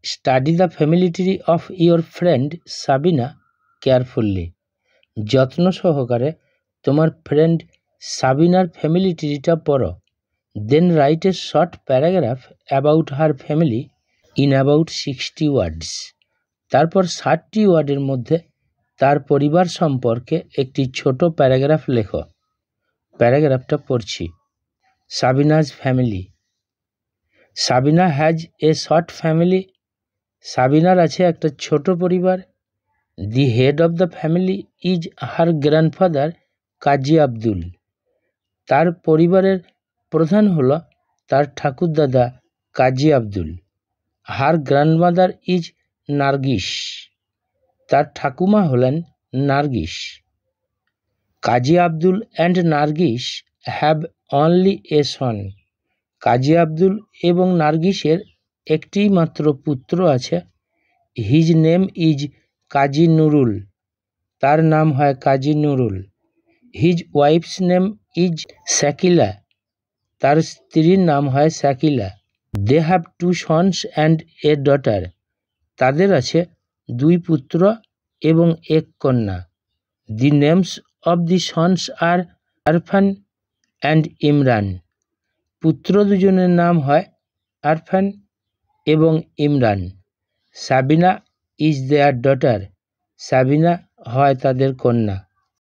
Study the family tree of your friend Sabina carefully. যত্ন সহকারে তোমার ফ্রেন্ড সাবিনার ফ্যামিলি ট্রিটা পড়ো। Then write a short paragraph about her family in about 60 words. তারপর 60 ওয়ার্ডের মধ্যে তার পরিবার সম্পর্কে একটি ছোট প্যারাগ্রাফ লেখো। প্যারাগ্রাফটা পড়ছি। Sabina's family. Sabina has a short family. সাবিনার আছে একটা ছোট পরিবার। The head of the family is her grandfather Kazi Abdul. তার পরিবারের প্রধান হল তার ঠাকুরদাদা Kazi Abdul. Her grandmother is Nargis. তার ঠাকুমা হলেন Nargis. Kazi Abdul and Nargis have only a son. Kazi Abdul এবং নার্গিসের একটি মাত্র পুত্র আছে। His name is Kazi Nurul. তার নাম হয় Kazi Nurul. His wife's name is Shakila. তার স্ত্রীর নাম হয় Shakila. They have 2 sons and a daughter. তাদের আছে 2 পুত্র এবং 1 কন্যা। The names of the sons are Arfan and Imran. পুত্র দুজনের নাম হয় আরফান এবং Imran. Sabina is their daughter. Sabina হয় তাদের কন্যা।